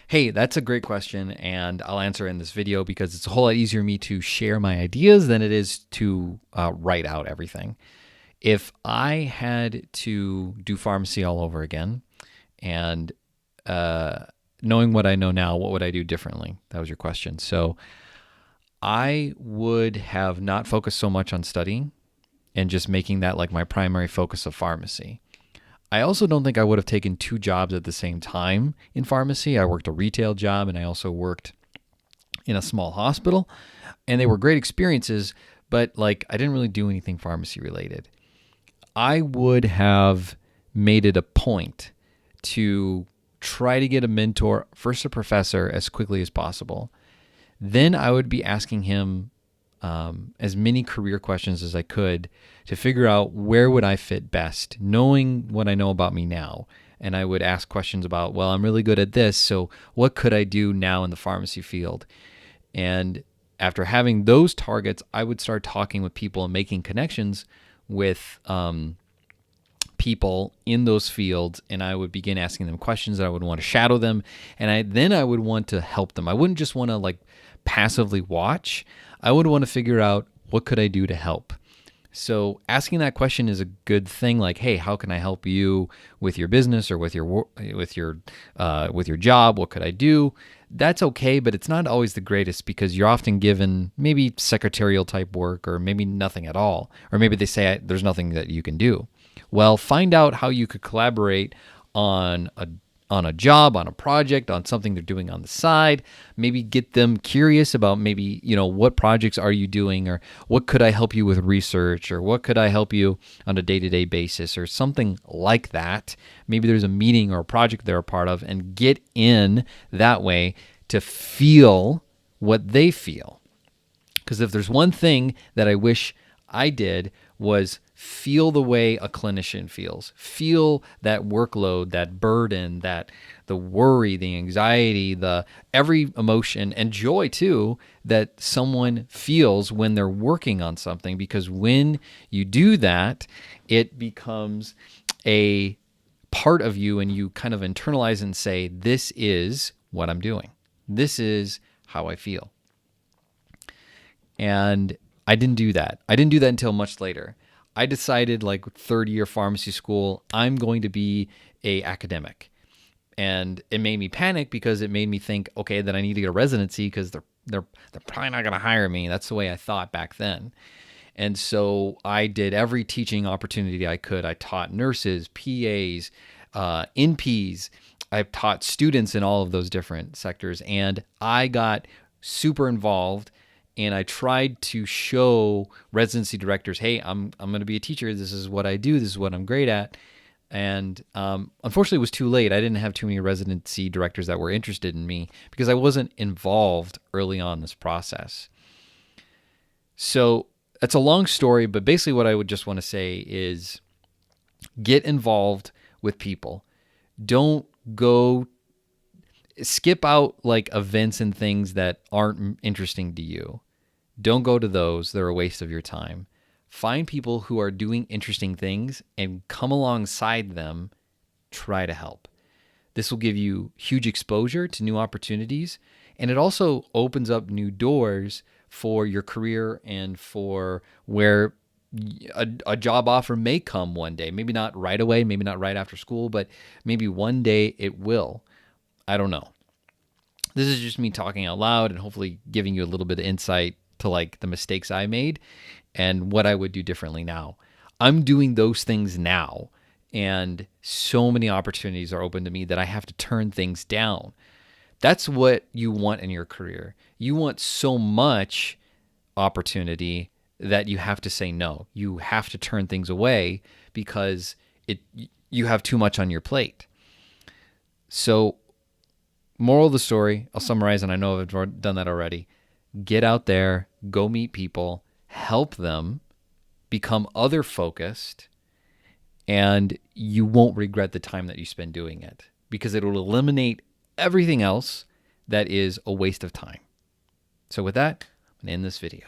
Hey, that's a great question, and I'll answer in this video because it's a whole lot easier for me to share my ideas than it is to write out everything. If I had to do pharmacy all over again, and knowing what I know now, what would I do differently? That was your question. So I would have not focused so much on studying and just making that like my primary focus of pharmacy. I also don't think I would have taken two jobs at the same time in pharmacy. I worked a retail job and I also worked in a small hospital, and they were great experiences, but like I didn't really do anything pharmacy related. I would have made it a point to try to get a mentor, first a professor, as quickly as possible. Then I would be asking him as many career questions as I could to figure out where would I fit best, knowing what I know about me now. And I would ask questions about, well, I'm really good at this, so what could I do now in the pharmacy field? And after having those targets, I would start talking with people and making connections with people in those fields, and I would begin asking them questions that I would want to shadow them, and I would want to help them. I wouldn't just want to like passively watch. I would want to figure out what could I do to help. So asking that question is a good thing. Like, hey, how can I help you with your business or with your job? What could I do? That's okay, but it's not always the greatest because you're often given maybe secretarial type work or maybe nothing at all, or maybe they say there's nothing that you can do. Well, find out how you could collaborate on a job, on a project, on something they're doing on the side. Maybe get them curious about maybe, what projects are you doing, or what could I help you with research, or what could I help you on a day-to-day basis, or something like that. Maybe there's a meeting or a project they're a part of, and get in that way to feel what they feel. Because if there's one thing that I wish I did was feel the way a clinician feels. Feel that workload, that burden, that the worry, the anxiety, the every emotion and joy too that someone feels when they're working on something. Because when you do that, it becomes a part of you and you kind of internalize and say, this is what I'm doing. This is how I feel. And I didn't do that. I didn't do that until much later. I decided like third year pharmacy school, I'm going to be a academic. And it made me panic because it made me think, okay, that I need to get a residency because they're probably not going to hire me. That's the way I thought back then. And so I did every teaching opportunity I could. I taught nurses, PAs, NPs. I've taught students in all of those different sectors. And I got super involved. And I tried to show residency directors, hey, I'm going to be a teacher. This is what I do. This is what I'm great at. And unfortunately, it was too late. I didn't have too many residency directors that were interested in me because I wasn't involved early on in this process. So that's a long story, but basically what I would just want to say is get involved with people. Don't go skip out like events and things that aren't interesting to you. Don't go to those. They're a waste of your time. Find people who are doing interesting things and come alongside them. Try to help. This will give you huge exposure to new opportunities, and it also opens up new doors for your career and for where a job offer may come one day. Maybe not right away, maybe not right after school, but maybe one day it will. I don't know. This is just me talking out loud and hopefully giving you a little bit of insight to like the mistakes I made and what I would do differently now. I'm doing those things now, and so many opportunities are open to me that I have to turn things down. That's what you want in your career. You want so much opportunity that you have to say no. You have to turn things away because you have too much on your plate. So moral of the story, I'll summarize, and I know I've done that already. Get out there, go meet people, help them, become other focused, and you won't regret the time that you spend doing it because it will eliminate everything else that is a waste of time. So with that, I'm going to end this video.